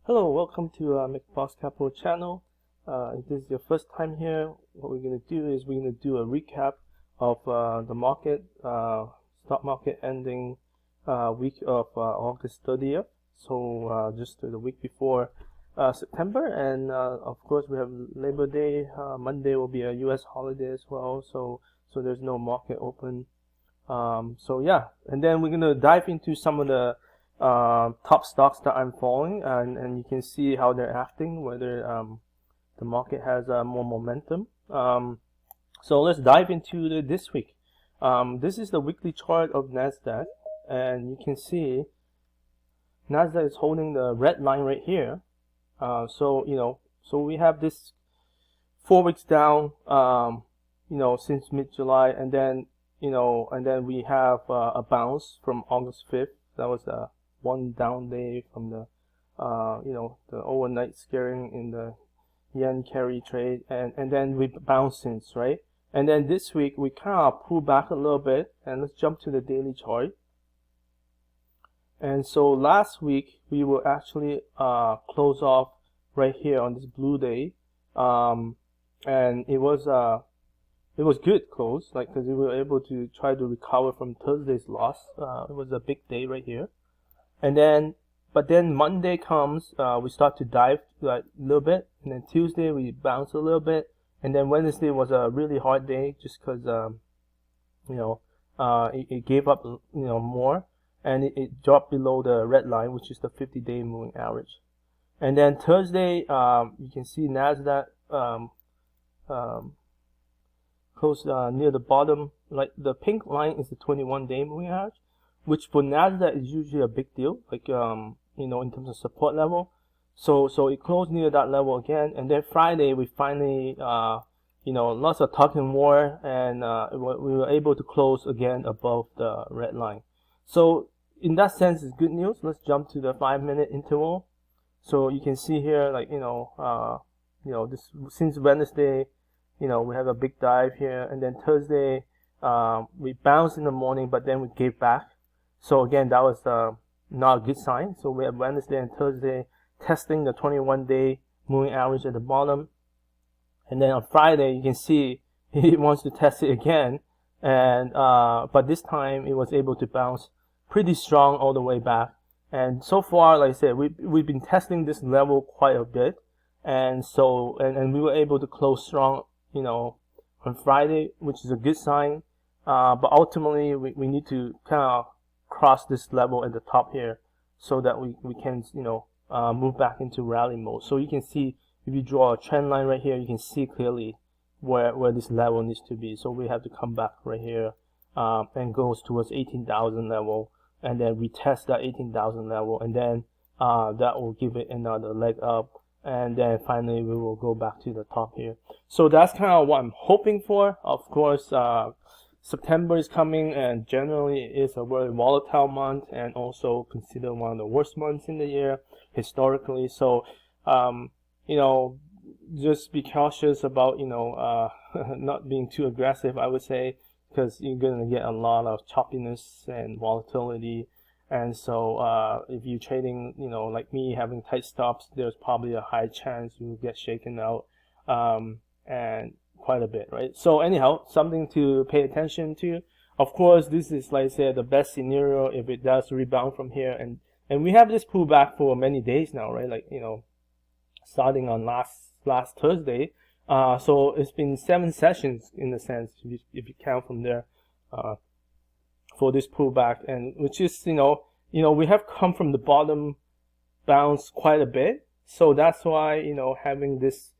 Hello, welcome to McBoss Capital channel. If this is your first time here, what we're going to do is we're going to do a recap of the market, stock market ending week of August 30th. So just the week before September, and of course we have Labor Day. Monday will be a US holiday as well, so there's no market open. So yeah, and then we're going to dive into some of the top stocks that I'm following, and you can see how they're acting, whether the market has more momentum. So let's dive into this week. This is the weekly chart of Nasdaq, and you can see Nasdaq is holding the red line right here. So we have this 4 weeks down, since mid-July, and then we have a bounce from August 5th. That was one down day from the the overnight scaring in the yen carry trade, and then we bounced since, right? And then this week we kind of pull back a little bit, and let's jump to the daily chart. And so last week we will actually close off right here on this blue day, and it was good close, because we were able to try to recover from Thursday's loss. It was a big day right here. But then Monday comes, we start to dive a little bit, and then Tuesday we bounce a little bit, and then Wednesday was a really hard day just because it gave up more, and it dropped below the red line, which is the 50-day moving average. And then Thursday, you can see Nasdaq close near the bottom. Like the pink line is the 21-day moving average, which for Nasdaq is usually a big deal, in terms of support level. So it closed near that level again, and then Friday we finally lots of talking more, and we were able to close again above the red line. So in that sense, it's good news. Let's jump to the 5-minute interval. So you can see here, this since Wednesday, we have a big dive here, and then Thursday we bounced in the morning, but then we gave back. So again, that was not a good sign. So we have Wednesday and Thursday testing the 21-day moving average at the bottom, and then on Friday you can see it wants to test it again, and but this time it was able to bounce pretty strong all the way back. And so far, like I said, we've been testing this level quite a bit, and so and we were able to close strong, on Friday, which is a good sign. But ultimately, we need to kind of cross this level at the top here so that we can move back into rally mode. So you can see, if you draw a trend line right here, you can see clearly where this level needs to be. So we have to come back right here and goes towards 18,000 level, and then retest that 18,000 level, and then that will give it another leg up, and then finally we will go back to the top here. So that's kind of what I'm hoping for. Of course, September is coming, and generally it is a very volatile month, and also considered one of the worst months in the year historically. So just be cautious about not being too aggressive, I would say, because you're gonna get a lot of choppiness and volatility. And so if you're trading like me, having tight stops, there's probably a high chance you will get shaken out, and quite a bit, right? So anyhow, something to pay attention to. Of course, this is, like I said, the best scenario if it does rebound from here, and we have this pullback for many days now, right? Starting on last Thursday. So it's been 7 sessions in a sense, if you count from there, for this pullback, and which is we have come from the bottom, bounce quite a bit. So that's why having this,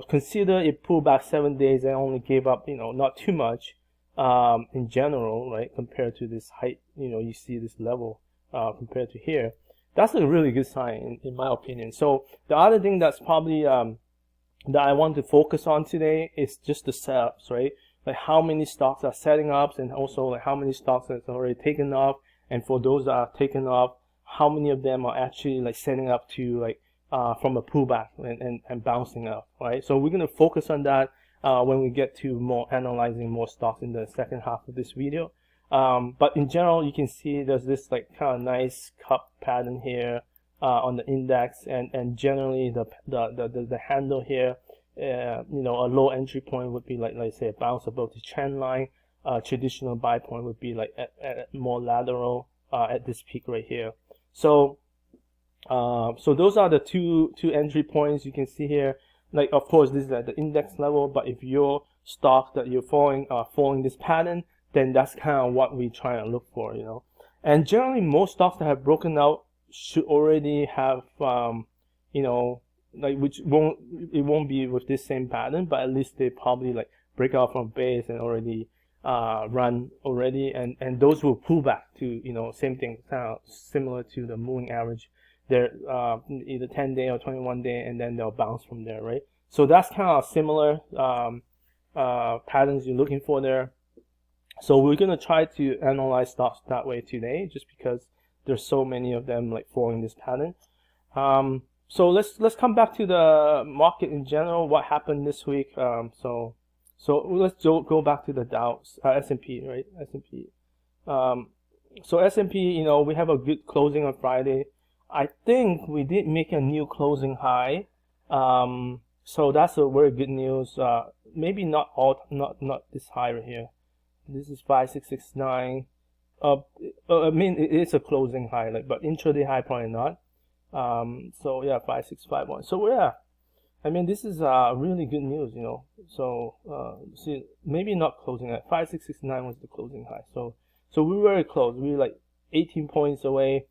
consider it pulled back 7 days and only gave up not too much in general, right, compared to this height. You see this level compared to here. That's a really good sign in my opinion. So the other thing that's probably that I want to focus on today is just the setups, right? Like how many stocks are setting up, and also like how many stocks that's already taken off, and for those that are taken off, how many of them are actually setting up to from a pullback and bouncing up, right? So we're going to focus on that when we get to more analyzing more stocks in the second half of this video. But in general, you can see there's this kind of nice cup pattern here, on the index, and generally the handle here, you know, a low entry point would be like say a bounce above the trend line. Traditional buy point would be like at more lateral at this peak right here. So so those are the two entry points you can see here. Like, of course, this is at the index level, but if your stock that you're following are following this pattern, then that's kind of what we try and look for, you know. And generally, most stocks that have broken out should already have, you know, like, it won't be with this same pattern, but at least they probably like break out from base and already run already, and those will pull back to, you know, same thing, kind of similar to the moving average. They're either 10-day or 21-day, and then they'll bounce from there, right? So that's kind of similar patterns you're looking for there. So we're gonna try to analyze stocks that way today, just because there's so many of them like following this pattern. So let's come back to the market in general. What happened this week? So let's go back to the Dow, S&P, right? S&P. So S&P, you know, we have a good closing on Friday. I think we did make a new closing high, so that's a very good news. Maybe not this high right here. This is 5669. I mean, it is a closing high, like, but intraday high probably not. So yeah, 5651. So yeah, I mean, this is really good news, you know. So see, maybe not closing at 5669 was the closing high. So we were very close. We were like 18 points away.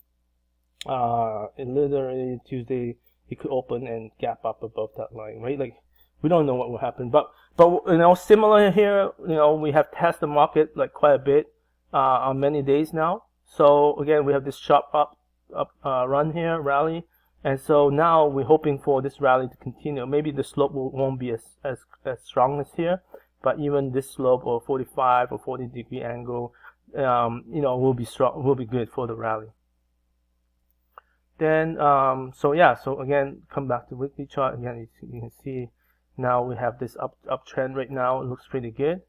Literally Tuesday it could open and gap up above that line, right? Like, we don't know what will happen, but you know, similar here, you know, we have tested the market like quite a bit on many days now. So again, we have this sharp up run here, rally, and so now we're hoping for this rally to continue. Maybe the slope won't be as strong as here, but even this slope or 45 or 40 degree angle, you know, will be strong, will be good for the rally. Then so yeah, so again, come back to weekly chart again. You can see now we have this uptrend right now. It looks pretty good,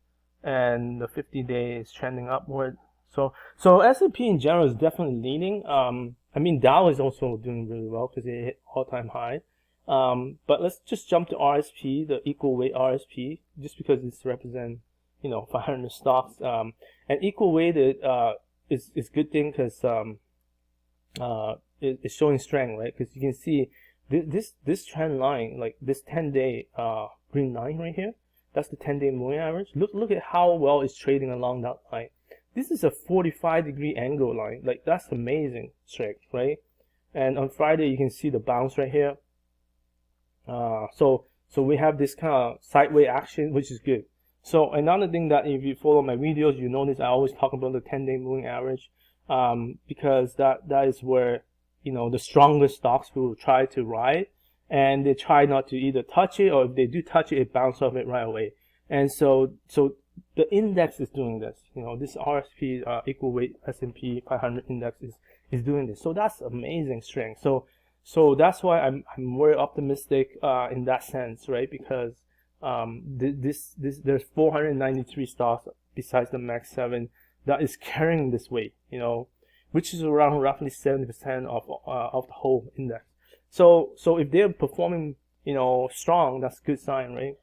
and the 50-day is trending upward. So S&P in general is definitely leading. I mean, Dow is also doing really well because it hit all-time high. But let's just jump to RSP, the equal weight RSP, just because this represents, you know, 500 stocks. And equal weighted is good thing because it's showing strength, right? Because you can see this trend line, like this 10-day green line right here, that's the 10-day moving average. Look at how well it's trading along that line. This is a 45-degree angle line. Like, that's amazing strength, right? And on Friday you can see the bounce right here. So we have this kind of sideways action, which is good. So another thing that if you follow my videos, you notice I always talk about the 10-day moving average, because that is where, you know, the strongest stocks will try to ride, and they try not to either touch it, or if they do touch it, it bounces off it right away. And so the index is doing this. You know, this RSP equal weight S&P 500 index is doing this. So that's amazing strength. So that's why I'm very optimistic in that sense, right? Because there's 493 stocks besides the Max 7 that is carrying this weight, you know, which is around roughly 70% of the whole index. So if they're performing, you know, strong, that's a good sign, right?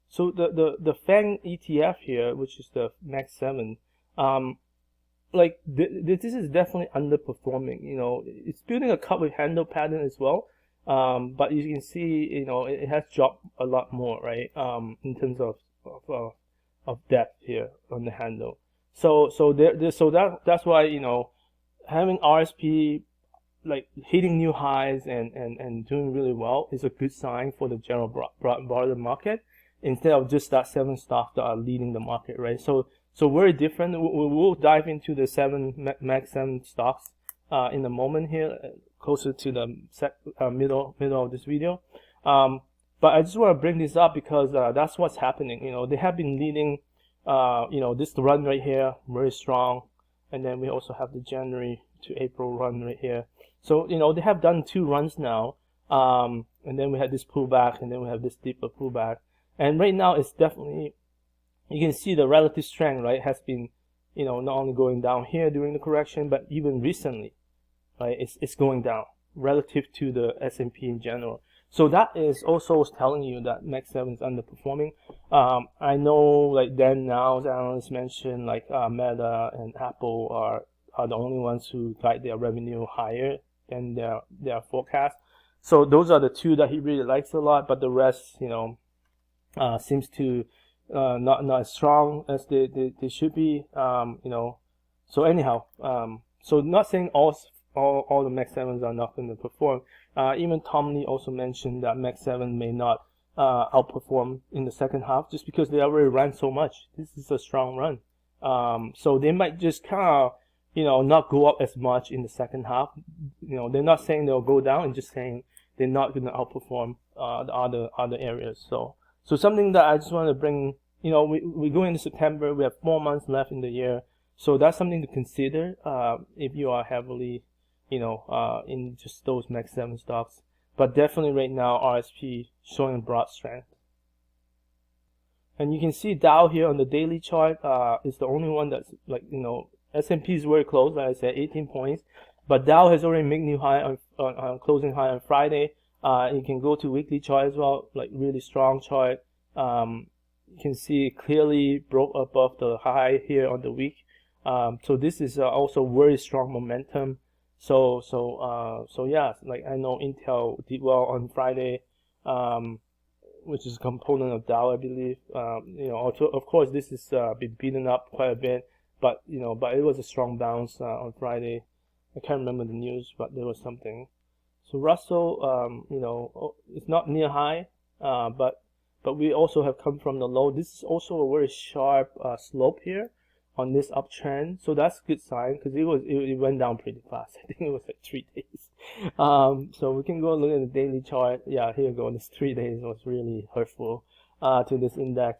So the FANG ETF here, which is the Max 7, like this is definitely underperforming. You know, it's building a cup with handle pattern as well, but you can see, you know, it has dropped a lot more, right? In terms of depth here on the handle. So that's why, you know, having RSP like hitting new highs and doing really well is a good sign for the general broader market, instead of just that 7 stocks that are leading the market, right? So very different. We'll dive into the Max 7 stocks in a moment here, closer to the middle of this video. But I just want to bring this up because that's what's happening. You know, they have been leading. You know, this run right here, very strong, and then we also have the January to April run right here. So, you know, they have done 2 runs now, and then we had this pullback, and then we have this deeper pullback. And right now, it's definitely, you can see the relative strength, right, has been, you know, not only going down here during the correction, but even recently, right? It's going down relative to the S&P in general. So that is also telling you that Max 7 is underperforming. I know like then now's analysts mentioned like Meta and Apple are the only ones who guide their revenue higher than their forecast. So those are the two that he really likes a lot, but the rest, seems to not as strong as they should be. So anyhow, so not saying all the Max 7s are not going to perform. Even Tom Lee also mentioned that Max 7 may not outperform in the second half just because they already ran so much. This is a strong run. So they might just kind of, not go up as much in the second half. They're not saying they'll go down, and just saying they're not going to outperform the other areas. So something that I just want to bring, we go into September, we have 4 months left in the year. So that's something to consider if you are heavily, in just those Max 7 stocks. But definitely right now, RSP showing broad strength. And you can see Dow here on the daily chart is the only one that's like, S&P is very close, like I said, 18 points. But Dow has already made new high on closing high on Friday. You can go to weekly chart as well, like really strong chart. You can see it clearly broke above the high here on the week. So this is also very strong momentum. So yeah, like I know Intel did well on Friday, which is a component of Dow, I believe. Also, of course, this has been beaten up quite a bit, but it was a strong bounce on Friday. I can't remember the news, but there was something. So Russell, it's not near high, but we also have come from the low. This is also a very sharp slope here on this uptrend, so that's a good sign because it went down pretty fast. I think it was like 3 days. So we can go look at the daily chart. Yeah, here you go. This 3 days was really hurtful to this index.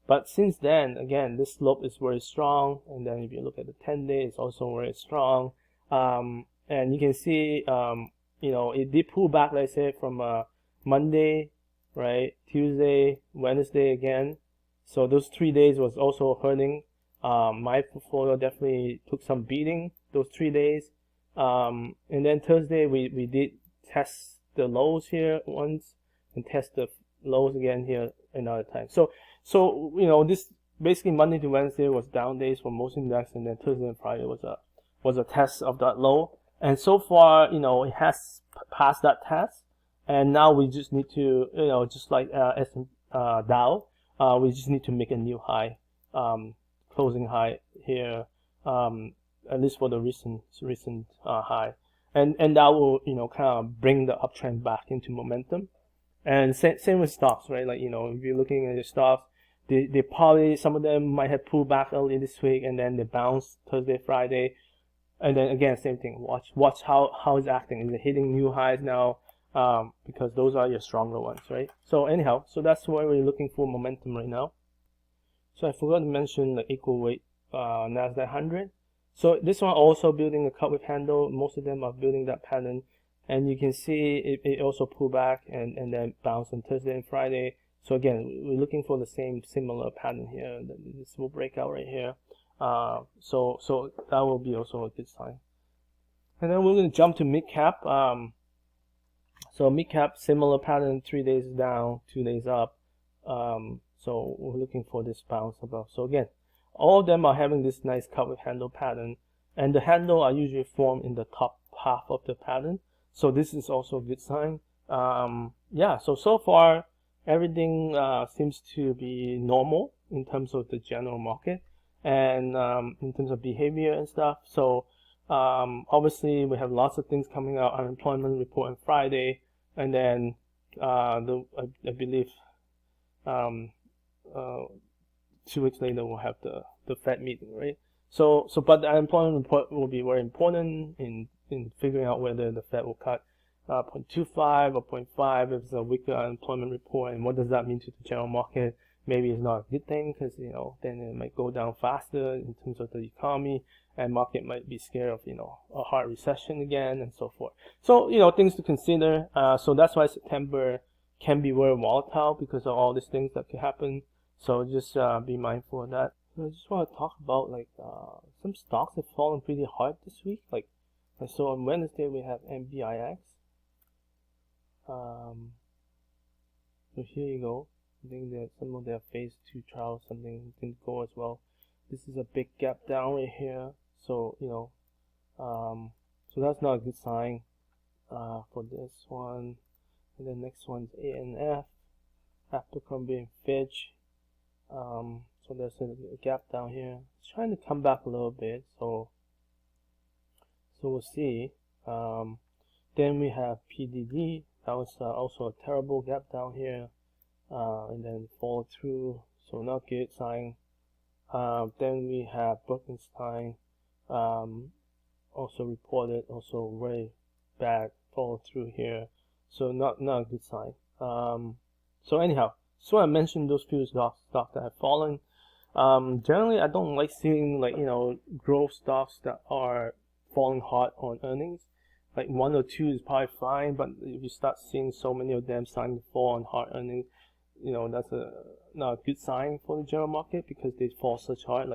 But since then, again, this slope is very strong. And then if you look at the 10-day, it's also very strong. And you can see, it did pull back, like I said, from Monday, right? Tuesday, Wednesday again. So those 3 days was also hurting. My portfolio definitely took some beating those 3 days. And then Thursday, we did test the lows here once and test the lows again here another time. So this basically Monday to Wednesday was down days for most index, and then Thursday and Friday was a test of that low. And so far, it has passed that test. And now we just need to, just like Dow, we just need to make a new high, closing high here, at least for the recent high. And that will, kind of bring the uptrend back into momentum. And same with stocks, right? Like, if you're looking at your stocks, they probably, some of them might have pulled back early this week, and then they bounced Thursday, Friday. And then again, same thing. Watch how it's acting. Is it hitting new highs now? Because those are your stronger ones, right? So anyhow, so that's why we're looking for momentum right now. So I forgot to mention the equal weight Nasdaq 100. So this one also building a cup with handle. Most of them are building that pattern, and you can see it also pulled back and then bounced on Thursday and Friday. So again, we're looking for the similar pattern here. This will break out right here. So that will be also a good sign. And then we're going to jump to mid cap. So mid cap, similar pattern, 3 days down, 2 days up. So we're looking for this bounce above. So again, all of them are having this nice cup with handle pattern, and the handle are usually formed in the top half of the pattern. So this is also a good sign. Yeah, so far everything seems to be normal in terms of the general market and in terms of behavior and stuff. So obviously we have lots of things coming out. Unemployment report on Friday, and then I believe 2 weeks later we'll have the Fed meeting, right? So but the unemployment report will be very important in figuring out whether the Fed will cut 0.25 or 0.5 if it's a weaker unemployment report, and what does that mean to the general market. Maybe it's not a good thing because then it might go down faster in terms of the economy, and market might be scared of a hard recession again and so forth. So things to consider. So that's why September can be very volatile because of all these things that could happen. So just be mindful of that. So I just want to talk about like some stocks have fallen pretty hard this week. Like And so on Wednesday we have NBIX. So here you go. I think that some of their phase 2 trials, something didn't go as well. This is a big gap down right here. So so that's not a good sign for this one. And the next one's ANF, Abercrombie and Fitch. So there's a gap down here. It's trying to come back a little bit. So we'll see. Then we have PDD. That was also a terrible gap down here, and then follow through. So not good sign. Then we have Birkenstein, also reported, also very bad follow through here. So not a good sign. So anyhow, so I mentioned those few stocks that have fallen. Generally, I don't like seeing growth stocks that are falling hard on earnings. Like 1 or 2 is probably fine, but if you start seeing so many of them starting to fall on hard earnings, that's not a good sign for the general market, because they fall such hard.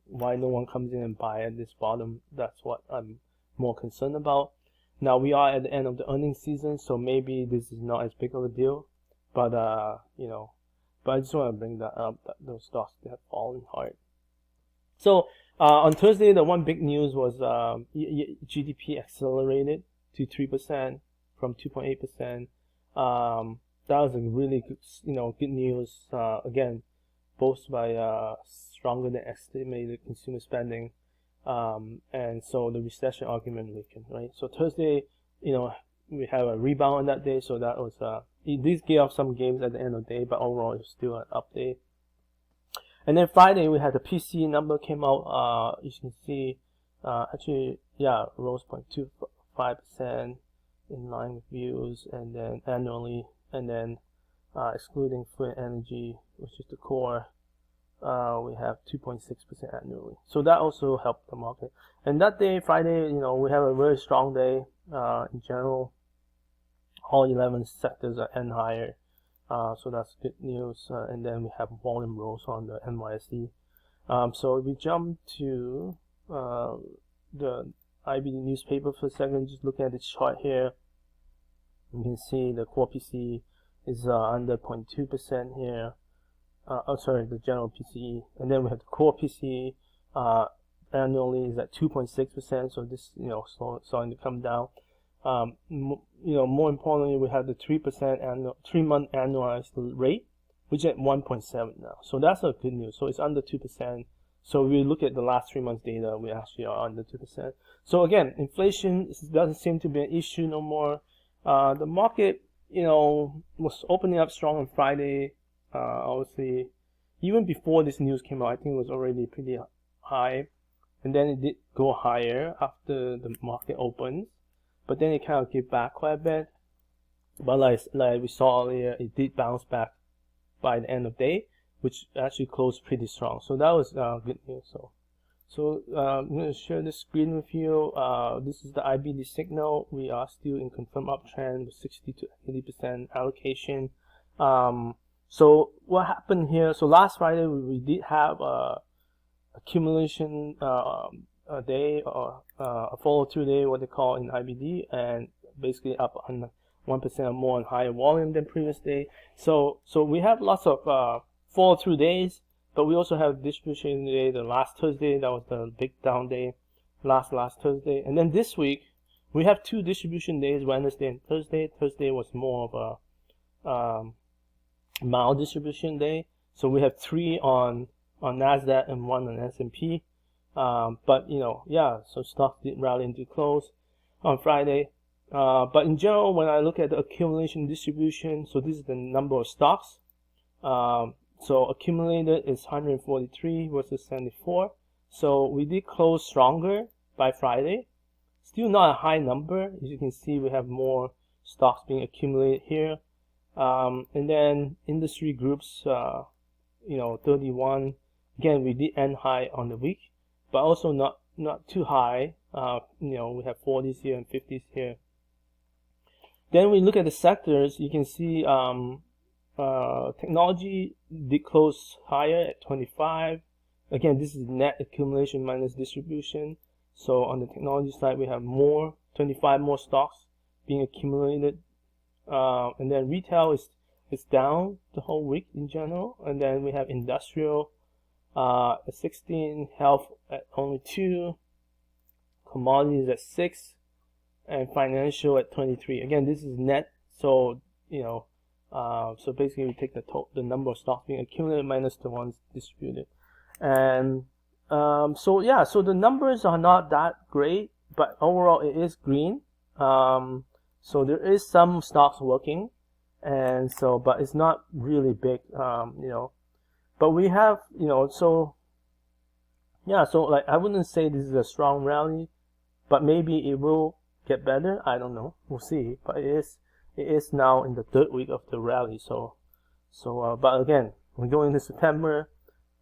Why no one comes in and buy at this bottom? That's what I'm more concerned about. Now we are at the end of the earnings season, so maybe this is not as big of a deal, but but I just want to bring that up, that those stocks that have fallen hard. So on Thursday, the one big news was GDP accelerated to 3% from 2.8%. That was a really good, good news. Again, boosted by stronger than estimated consumer spending, and so the recession argument weakened, right? So Thursday, we have a rebound on that day. So that was these gave up some games at the end of the day, but overall it's still an up day. And then Friday we had the PCE number came out. You can see actually, yeah, rose 0.25% in line with views, and then annually, and then excluding food and energy, which is the core, we have 2.6% annually. So that also helped the market. And that day, Friday, we have a very strong day in general. All 11 sectors are end higher. So that's good news. And then we have volume rose on the NYSE. So if we jump to the IBD newspaper for a second, just look at this chart here. You can see the core PCE is under 0.2% here. Sorry, the general PCE. And then we have the core PCE annually is at 2.6%. So this, starting to come down. More importantly, we have the 3-month annualized rate, which is at 1.7 now. So that's a good news. So it's under 2%. So we look at the last 3 months data, we actually are under 2%. So again, inflation doesn't seem to be an issue no more. The market, was opening up strong on Friday. Obviously, even before this news came out, I think it was already pretty high. And then it did go higher after the market opened. But then it kind of gave back quite a bit. But like we saw earlier, it did bounce back by the end of the day, which actually closed pretty strong. So that was good news. So I'm going to share the screen with you. This is the IBD signal. We are still in confirmed uptrend with 60 to 80% allocation. So what happened here? So last Friday we did have accumulation a day, or a follow-through day, what they call in IBD, and basically up on 1% or more on higher volume than previous day. So we have lots of follow-through days, but we also have distribution day. The last Thursday, that was the big down day, last Thursday. And then this week we have 2 distribution days, Wednesday and Thursday. Thursday was more of a mild distribution day. So we have 3 on Nasdaq and 1 on S&P. But so stocks did rally into close on Friday. But in general, when I look at the accumulation distribution, so this is the number of stocks. So accumulated is 143 versus 74. So we did close stronger by Friday. Still not a high number. As you can see, we have more stocks being accumulated here. And then industry groups, 31. Again, we did end high on the week, but also not too high. We have 40s here and 50s here. Then we look at the sectors. You can see technology did close higher at 25. Again, this is net accumulation minus distribution. So on the technology side, we have 25 more stocks being accumulated. And then retail is down the whole week in general. And then we have industrial at 16, health at only 2, commodities at 6, and financial at 23. Again, this is net, so so basically we take the number of stocks being accumulated minus the ones distributed. And so the numbers are not that great, but overall it is green. So there is some stocks working, and so but it's not really big, but we have, so like I wouldn't say this is a strong rally, but maybe it will get better. I don't know, we'll see. But it is now in the 3rd week of the rally. But again, we go into September,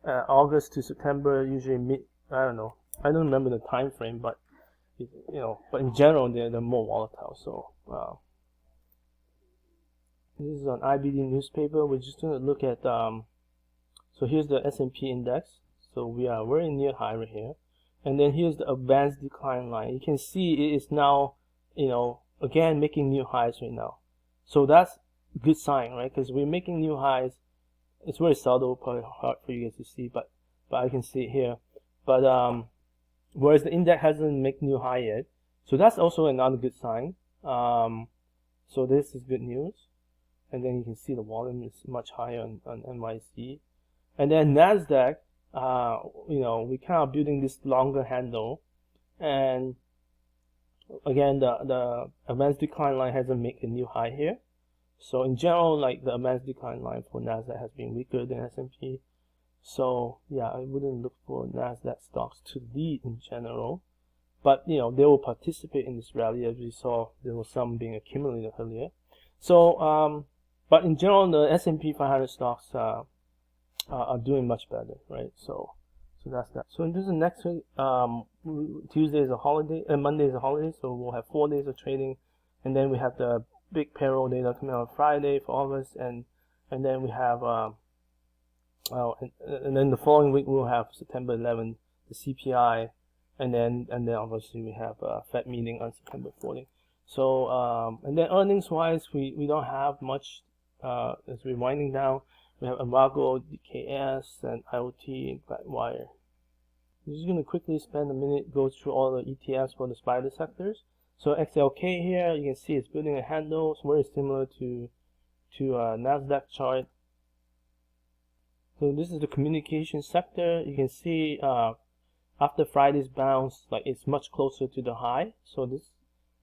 August to September, usually I don't know, I don't remember the time frame, but but in general they're more volatile. So this is an IBD newspaper. We're just going to look at so here's the S&P index. So we are very near high right here, and then here's the advanced decline line. You can see it is now again making new highs right now. So that's a good sign, right? Because we're making new highs. It's very subtle, probably hard for you guys to see, but I can see it here. But whereas the index hasn't made new high yet, so that's also another good sign. So this is good news. And then you can see the volume is much higher on NYSE. And then Nasdaq, we kind of building this longer handle, and again the advanced decline line hasn't made a new high here. So in general, like the advanced decline line for Nasdaq has been weaker than S&P. So yeah, I wouldn't look for Nasdaq stocks to lead in general, but they will participate in this rally. As we saw, there was some being accumulated earlier. So but in general, the S&P 500 stocks are doing much better, right? So that's that. So in terms of next week, Tuesday is a holiday, and Monday is a holiday, so we'll have 4 days of trading, and then we have the big payroll data coming out on Friday for August, and then we have and then the following week we'll have September 11th, the CPI, and then obviously we have a Fed meeting on September 14th. So and then earnings wise, we don't have much as we're winding down. We have Amago, DKS, and IoT, and Flatwire. I'm just going to quickly spend a minute, go through all the ETFs for the spider sectors. So XLK here, you can see it's building a handle. It's very similar to Nasdaq chart. So this is the communication sector. You can see after Friday's bounce, like it's much closer to the high. So this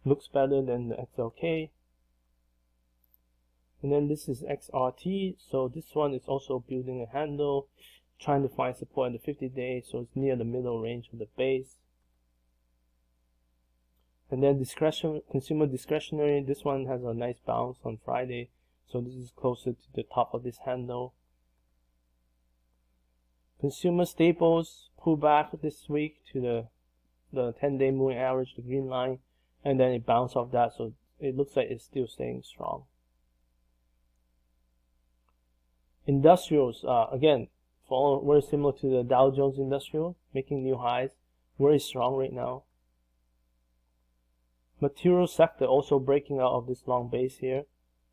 looks better than the XLK. And then this is XRT. So this one is also building a handle, trying to find support in the 50 days. So it's near the middle range of the base. And then consumer discretionary, this one has a nice bounce on Friday. So this is closer to the top of this handle. Consumer staples pull back this week to the 10-day moving average, the green line, and then it bounced off that. So it looks like it's still staying strong. Industrials, again, follow very similar to the Dow Jones Industrial, making new highs, very strong right now. Material sector also breaking out of this long base here,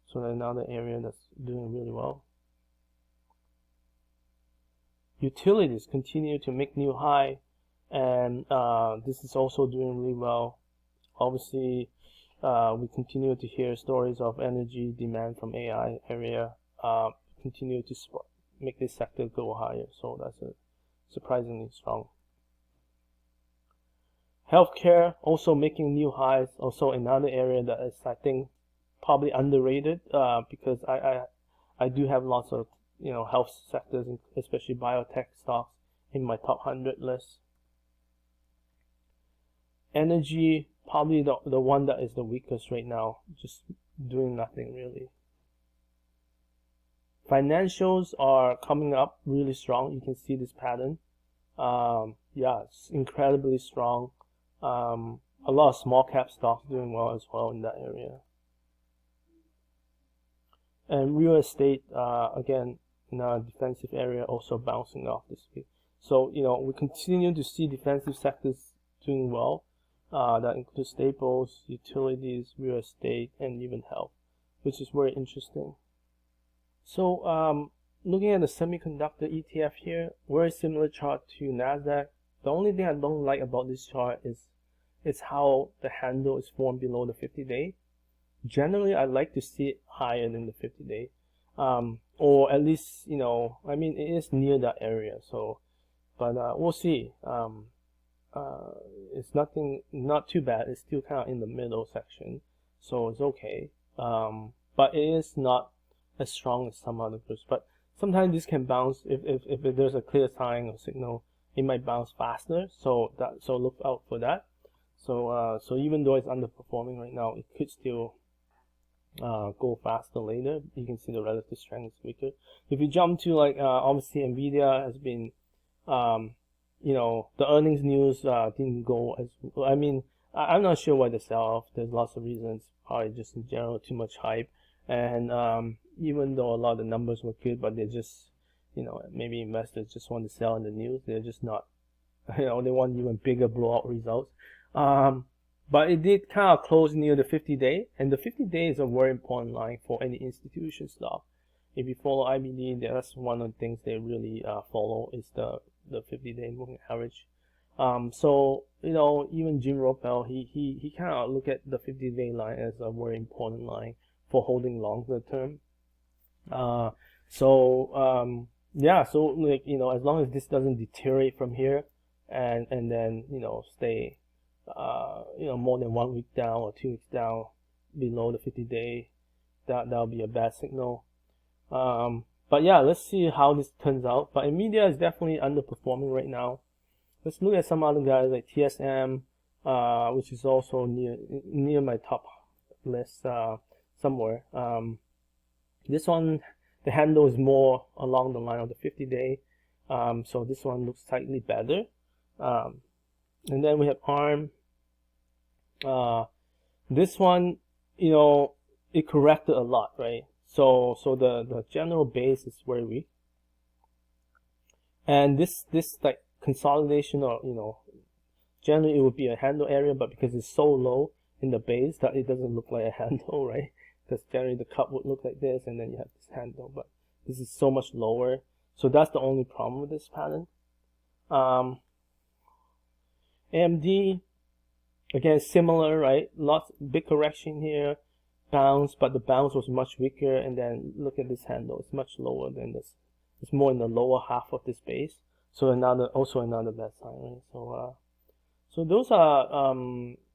so another area that's doing really well. Utilities continue to make new high, and this is also doing really well. Obviously, we continue to hear stories of energy demand from AI area continue to make this sector go higher, so that's surprisingly strong. Healthcare also making new highs, also another area that is, I think, probably underrated because I do have lots of health sectors, especially biotech stocks, in my top 100 list. Energy, probably the one that is the weakest right now, just doing nothing really. Financials are coming up really strong. You can see this pattern. Yeah, it's incredibly strong. A lot of small cap stocks doing well as well in that area. And real estate, again, in our defensive area, also bouncing off this week. So, we continue to see defensive sectors doing well. That includes staples, utilities, real estate, and even health, which is very interesting. So looking at the semiconductor ETF here, very similar chart to Nasdaq. The only thing I don't like about this chart is how the handle is formed below the 50-day. Generally, I like to see it higher than the 50-day, or at least, you know, I mean, it is near that area. So, but we'll see. It's not too bad. It's still kind of in the middle section, so it's okay. But it is not as strong as some other groups. But sometimes this can bounce if there's a clear sign or signal. It might bounce faster. So look out for that. So even though it's underperforming right now, it could still go faster later. You can see the relative strength is weaker. If you jump to like obviously NVIDIA has been you know, the earnings news didn't go as I mean, I'm not sure why they sell off. There's lots of reasons, probably just in general too much hype, and even though a lot of the numbers were good, but they just, you know, maybe investors just want to sell in the news. They're just not, you know, they want even bigger blowout results. But it did kind of close near the 50-day, and the 50-day is a very important line for any institution stock. If you follow IBD, that's one of the things they really follow is the 50-day moving average. So, you know, even Jim Ropel, he kind of look at the 50-day line as a very important line for holding longer term. Yeah, so like, you know, as long as this doesn't deteriorate from here and then, you know, stay you know, more than 1 week down or 2 weeks down below the 50-day, that'll be a bad signal. But yeah, let's see how this turns out. But NVIDIA is definitely underperforming right now. Let's look at some other guys like TSM, which is also near my top list somewhere. This one, the handle is more along the line of the 50-day. So this one looks slightly better. And then we have ARM. This one, you know, it corrected a lot, right? So the general base is very weak, and this like consolidation, or, you know, generally it would be a handle area, but because it's so low in the base that it doesn't look like a handle, right? Because generally the cup would look like this, and then you have this handle, but this is so much lower. So that's the only problem with this pattern. AMD, again, similar, right? Lots big correction here. Bounce, but the bounce was much weaker, and then look at this handle. It's much lower than this. It's more in the lower half of this base. So also another bad sign, right? So those are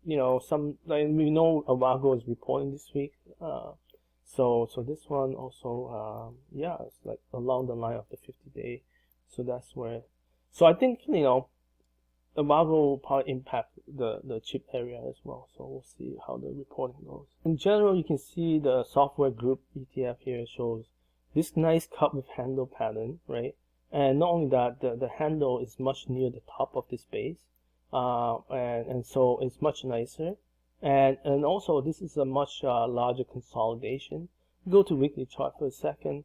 you know, some, like we know Avago is reporting this week. So this one also yeah, it's like along the line of the 50-day. So that's where. So I think, you know, Avago will probably impact the chip area as well. So we'll see how the reporting goes. In general, you can see the software group ETF here shows this nice cup with handle pattern, right? And not only that, the handle is much near the top of this base, and so it's much nicer. And also this is a much larger consolidation. Go to weekly chart for a second.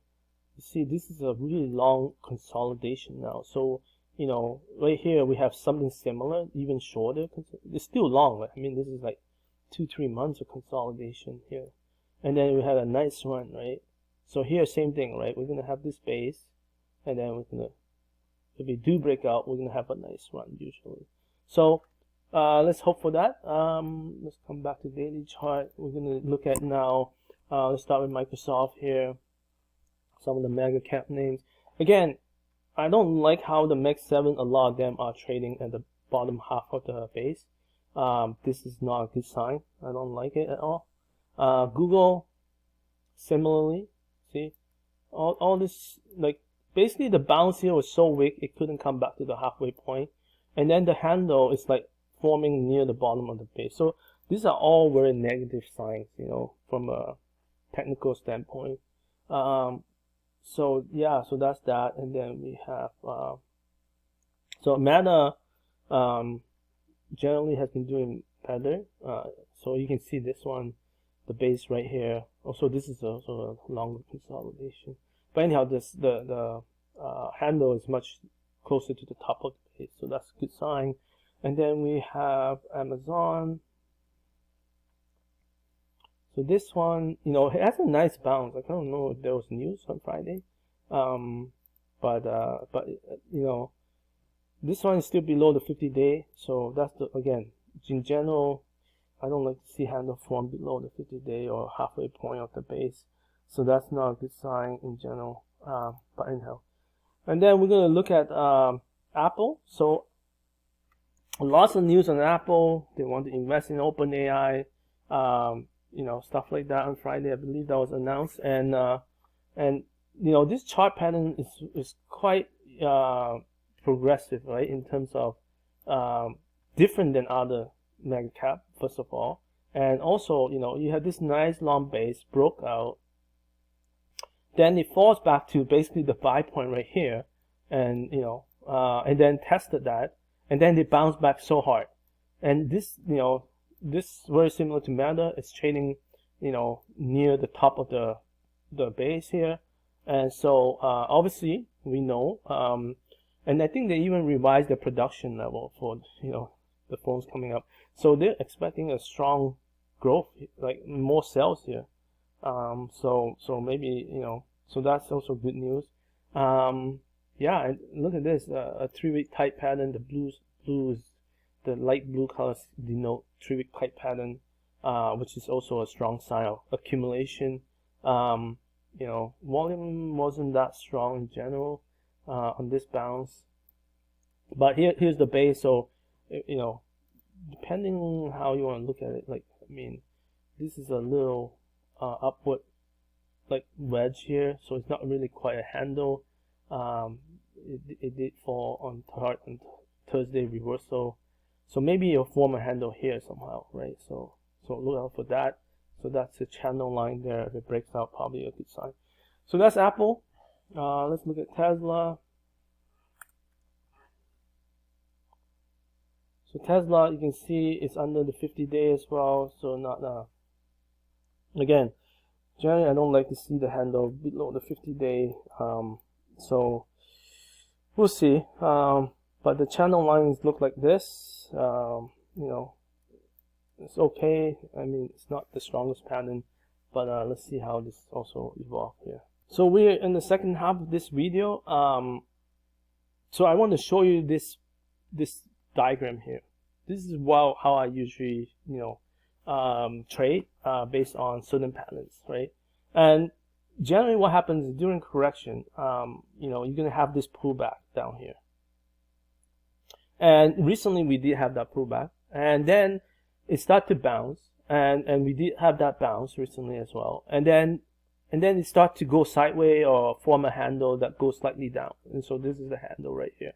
You see this is a really long consolidation now. So, you know, right here we have something similar, even shorter. It's still long, right? I mean, this is like 2-3 months of consolidation here. And then we had a nice run, right? So here, same thing, right? We're going to have this base, and then we're going to, if we do break out, we're going to have a nice run usually. So let's hope for that. Let's come back to daily chart. We're going to look at now, let's start with Microsoft here. Some of the mega cap names. Again, I don't like how the Meg 7, a lot of them are trading at the bottom half of the base. This is not a good sign. I don't like it at all. Google, similarly, see, all this, like, basically the bounce here was so weak it couldn't come back to the halfway point, and then the handle is like forming near the bottom of the base. So these are all very negative signs, you know, from a technical standpoint. So yeah, so that's that. And then we have so Meta generally has been doing better. So you can see this one, the base right here. Also, this is also a longer consolidation. But anyhow, the handle is much closer to the top of the base, so that's a good sign. And then we have Amazon. So this one, you know, it has a nice bounce. Like, I don't know if there was news on Friday, but you know, this one is still below the 50-day. So that's the, again, in general, I don't like to see handle form below the 50-day or halfway point of the base. So that's not a good sign in general. But anyhow, and then we're gonna look at Apple. So lots of news on Apple. They want to invest in OpenAI. You know, stuff like that on Friday. I believe that was announced, and you know, this chart pattern is quite progressive, right, in terms of different than other mega cap, first of all, and also, you know, you have this nice long base broke out, then it falls back to basically the buy point right here, and you know, and then tested that, and then they bounce back so hard, and this, you know, this very similar to Meta. It's trading, you know, near the top of the base here, and so obviously we know, and I think they even revised their production level for, you know, the phones coming up. So they're expecting a strong growth, like more sales here. So maybe, you know, so that's also good news. Yeah, and look at this, a 3-week tight pattern. The blues, the light blue colors denote 3-week tight pattern, which is also a strong sign of accumulation. You know, volume wasn't that strong in general on this bounce, but here's the base. So, you know, depending on how you want to look at it, like, I mean, this is a little upward like wedge here, so it's not really quite a handle. It did fall on Thursday reversal, so maybe it'll form a handle here somehow, right? So look out for that. So that's the channel line there. If it breaks out, probably a good sign. So that's Apple. Let's look at Tesla. So Tesla, you can see it's under the 50-day as well. So not again, generally I don't like to see the handle below the 50-day. So we'll see. But the channel lines look like this. You know, it's okay. I mean, it's not the strongest pattern, but let's see how this also evolves here. So we're in the second half of this video. So I want to show you this diagram here. This is how I usually, you know, trade based on certain patterns, right? And generally what happens is during correction, you know, you're going to have this pullback down here. And recently we did have that pullback, and then it started to bounce, and we did have that bounce recently as well, and then it started to go sideways or form a handle that goes slightly down. And so this is the handle right here.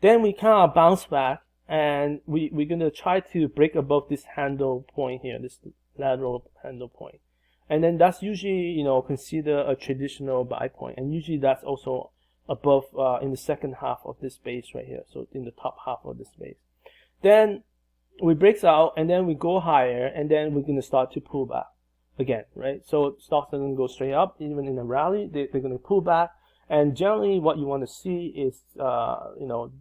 Then we kind of bounce back, and we're going to try to break above this handle point here, this lateral handle point. And then that's usually, you know, considered a traditional buy point, and usually that's also above in the second half of this base right here, so in the top half of this base. Then we breaks out, and then we go higher, and then we're going to start to pull back again, right? So stocks are going to go straight up. Even in a rally, they're going to pull back, and generally what you want to see is you know,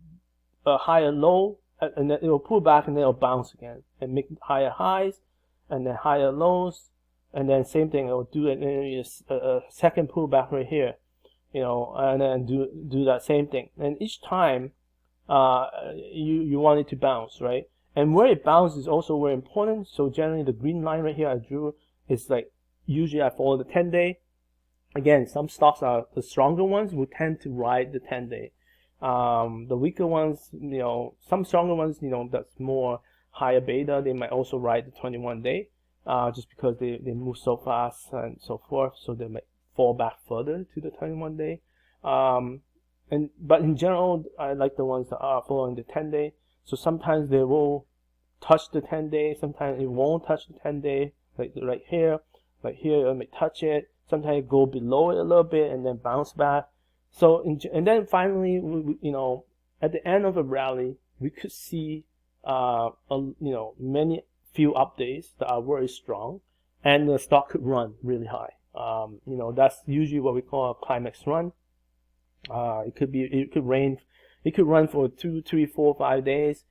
a higher low, and then it'll pull back, and then it'll bounce again and make higher highs, and then higher lows, and then same thing, it'll do a second pullback right here, you know, and then do that same thing. And each time you want it to bounce, right? And where it bounces is also very important. So generally the green line right here I drew is like, usually I follow the 10-day. Again, some stocks are the stronger ones will tend to ride the 10-day. The weaker ones, you know, some stronger ones, you know, that's more higher beta, they might also ride the 21-day, just because they move so fast and so forth, so they might fall back further to the 21-day. But in general, I like the ones that are following the 10-day. So sometimes they will touch the 10-day, sometimes it won't touch the 10-day, like right here, it may touch it, sometimes it go below it a little bit and then bounce back. So, and then finally, you know, at the end of a rally, we could see, you know, few updates that are very strong, and the stock could run really high. You know, that's usually what we call a climax run. It could run for 2, 3, 4, 5 days,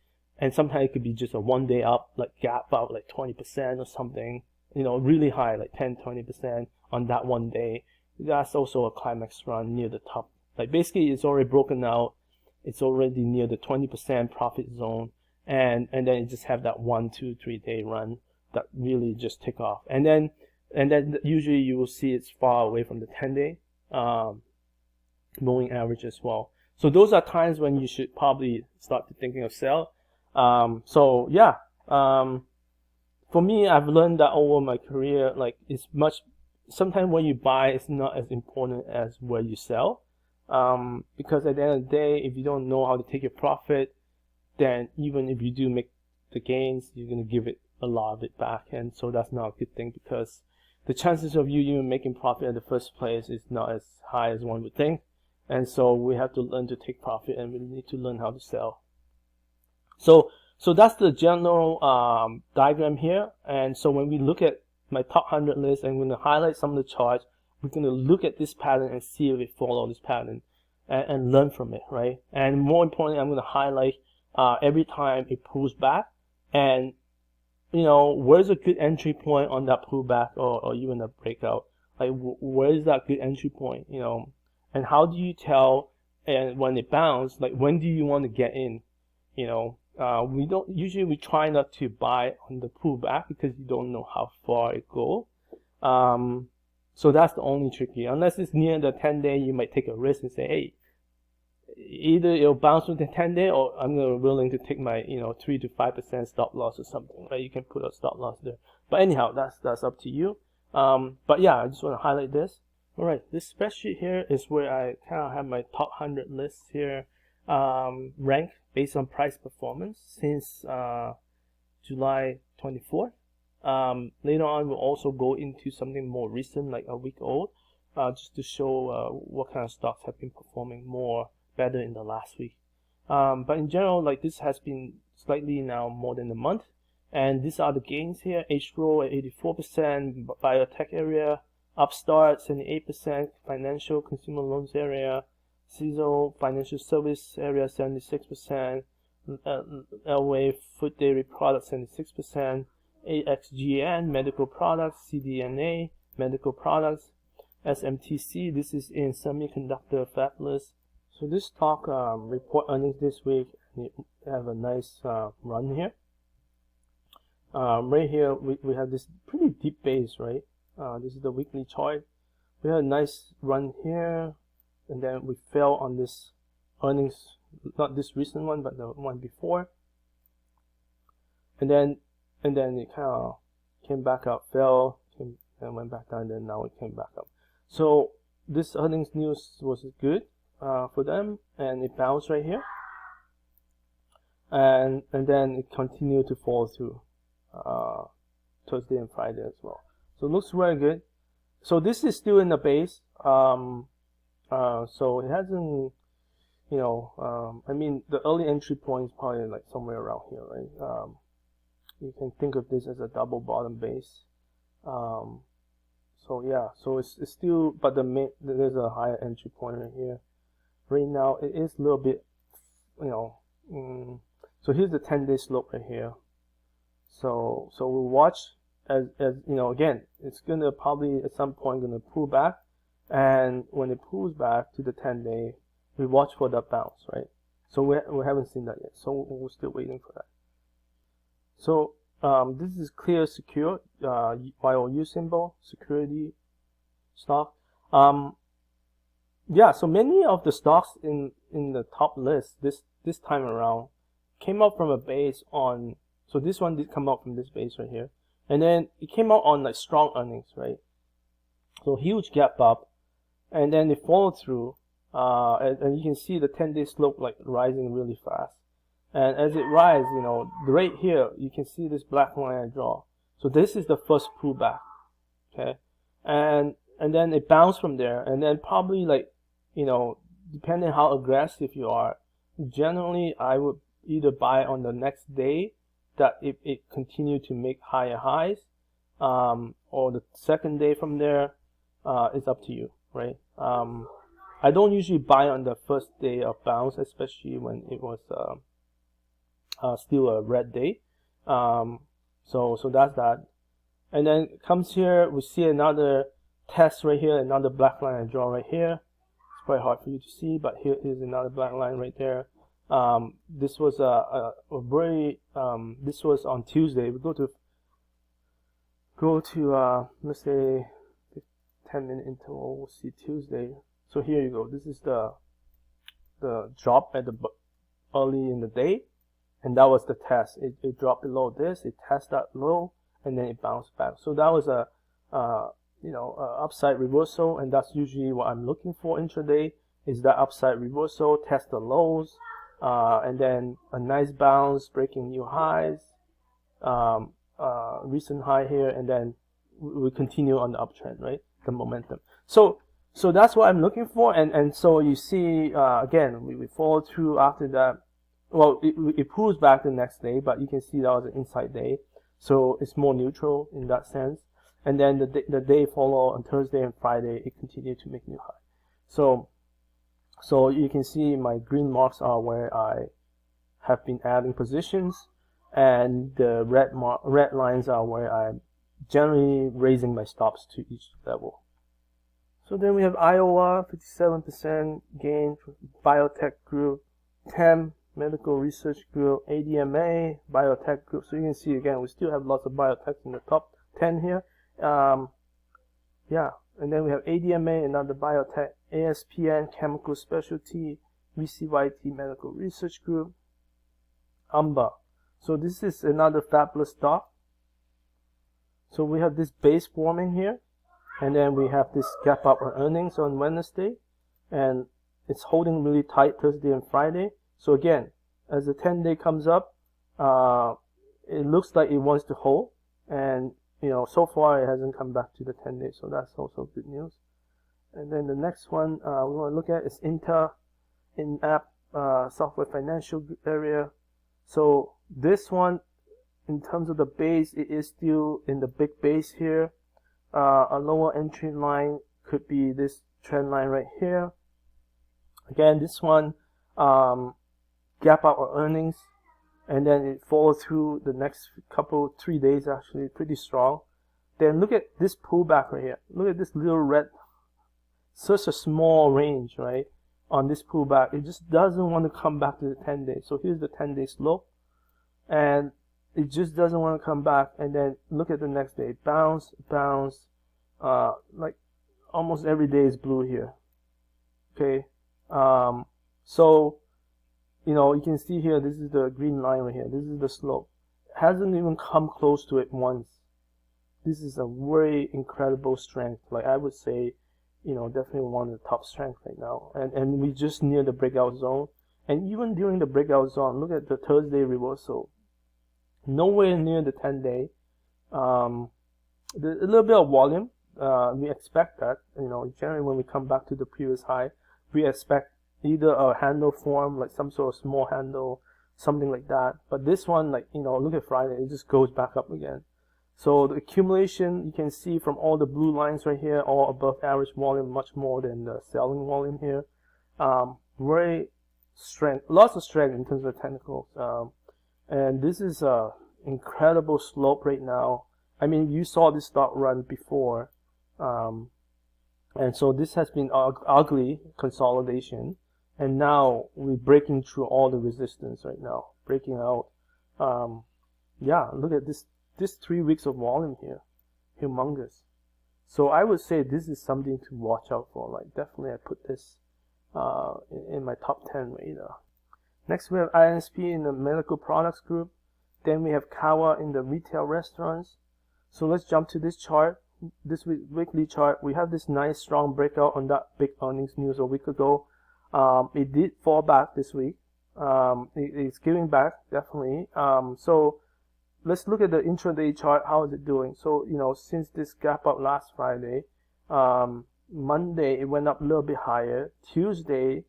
and sometimes it could be just a 1 day up, like gap out like 20% or something, you know, really high, like 10-20% on that 1 day. That's also a climax run near the top. Like basically it's already broken out, it's already near the 20% profit zone, and then it just have that 1, 2, 3 day run that really just take off. And then usually you will see it's far away from the 10-day moving average as well. So those are times when you should probably start thinking of sell. So yeah, for me, I've learned that over my career, like it's much, sometimes when you buy, it's not as important as where you sell. Because at the end of the day, if you don't know how to take your profit, then even if you do make the gains, you're going to give it a lot of it back. And so that's not a good thing, because the chances of you even making profit in the first place is not as high as one would think. And so we have to learn to take profit, and we need to learn how to sell. So that's the general diagram here. And so when we look at my top 100 list, I'm going to highlight some of the charts. We're going to look at this pattern and see if it follows this pattern and learn from it, right? And more importantly, I'm going to highlight every time it pulls back, and you know, where's a good entry point on that pullback or even a breakout? Like where is that good entry point, you know? And how do you tell, and when it bounces, like when do you want to get in? You know, we try not to buy on the pullback because you don't know how far it goes. So that's the only tricky. Unless it's near the 10-day, you might take a risk and say, hey, either it'll bounce with the 10-day, or I'm willing to take my 3 to 5% stop loss or something. Right? You can put a stop loss there. But anyhow, that's up to you. But yeah, I just want to highlight this. All right, this spreadsheet here is where I kind of have my top 100 lists here, ranked based on price performance since July 24th. Later on, we'll also go into something more recent, like a week old, just to show what kind of stocks have been performing better in the last week. But in general, like this has been slightly now more than a month, and these are the gains here. HRO at 84%, biotech area, Upstart 78%, financial consumer loans area, CISO financial service area 76%, Elway food dairy products 76%, AXGN medical products, CDNA medical products, SMTC, this is in semiconductor fabless. So this stock report earnings this week, and it have a nice run here. Right here we have this pretty deep base, right? This is the weekly chart. We had a nice run here, and then we fell on this earnings, not this recent one, but the one before. And then it kind of came back up, fell, and went back down, and then now it came back up. So this earnings news was good for them, and it bounced right here, and then it continued to fall through Thursday and Friday as well. So it looks very good. So this is still in the base. So it hasn't, I mean, the early entry point is probably like somewhere around here, right? You can think of this as a double bottom base. So yeah, so it's still, but there's a higher entry point right here. Right now it is a little bit, so here's the 10-day slope right here. So we'll watch as again, it's gonna probably at some point gonna pull back, and when it pulls back to the 10-day, we watch for that bounce, right? So we haven't seen that yet, so we're still waiting for that. So this is clear secure YOU symbol, security stock. Yeah, so many of the stocks in the top list this time around came up from a base on, so this one did come out from this base right here, and then it came out on like strong earnings, right? So huge gap up, and then it followed through, and you can see the 10-day slope like rising really fast. And as it rises, right here, you can see this black line I draw. So this is the first pullback, okay? And then it bounced from there, and then probably like, depending how aggressive you are, generally I would either buy on the next day that if it continued to make higher highs, or the second day from there, it's up to you, right? I don't usually buy on the first day of bounce, especially when it was still a red day. So that's that. And then it comes here, we see another test right here, another black line I draw right here. It's quite hard for you to see, but here is another black line right there. This was this was on Tuesday. We go to let's say 10-minute interval. We'll see Tuesday. So here you go. This is the drop at the early in the day, and that was the test. It dropped below this. It tested that low, and then it bounced back. So that was a upside reversal, and that's usually what I'm looking for intraday. Is that upside reversal, test the lows, and then a nice bounce, breaking new highs, recent high here, and then we continue on the uptrend, right? The momentum. So that's what I'm looking for, and so you see again we follow through after that. Well, it pulls back the next day, but you can see that was an inside day, so it's more neutral in that sense. And then the day follow on Thursday and Friday, it continued to make new high. So you can see my green marks are where I have been adding positions, and the red lines are where I'm generally raising my stops to each level. So then we have Iowa, 57% gain, biotech group, TEM, medical research group, ADMA, biotech group. So you can see again, we still have lots of biotechs in the top 10 here. Yeah, and then we have ADMA, another biotech, ASPN, chemical specialty, VCYT, medical research group, AMBA. So this is another fabulous stock. So we have this base forming here, and then we have this gap up on earnings on Wednesday, and it's holding really tight Thursday and Friday. So again, as the 10-day comes up, it looks like it wants to hold, and so far it hasn't come back to the 10-day, so that's also good news. And then the next one we want to look at is Inta, in-app software financial area. So this one, in terms of the base, it is still in the big base here. A lower entry line could be this trend line right here. Again, this one gap out on earnings, and then it follows through the next 3 days, actually pretty strong. Then look at this pullback right here. Look at this little red, such a small range, right? On this pullback, it just doesn't want to come back to the 10-day. So here's the 10-day slope, and it just doesn't want to come back. And then look at the next day, bounce, like almost every day is blue here. Okay, so you can see here, this is the green line right here. This is the slope. It hasn't even come close to it once. This is a very incredible strength. Like I would say, definitely one of the top strengths right now. And we just near the breakout zone. And even during the breakout zone, look at the Thursday reversal. Nowhere near the 10-day. There's a little bit of volume. We expect that. Generally when we come back to the previous high, we expect either a handle form, like some sort of small handle, something like that. But this one, like, look at Friday, it just goes back up again. So the accumulation, you can see from all the blue lines right here, all above average volume, much more than the selling volume here. Very strength, lots of strength in terms of technicals. And this is a incredible slope right now. I mean, you saw this stock run before. And so this has been ugly consolidation. And now we're breaking through all the resistance right now, breaking out. Yeah, look at this 3 weeks of volume here, humongous. So I would say this is something to watch out for. Like definitely, I put this in my top 10 radar. Next, we have INSP in the medical products group. Then we have Kawa in the retail restaurants. So let's jump to this chart. This weekly chart. We have this nice strong breakout on that big earnings news a week ago. It did fall back this week. It's giving back, definitely. So let's look at the intraday chart. How is it doing? So, since this gap up last Friday, Monday, it went up a little bit higher. Tuesday,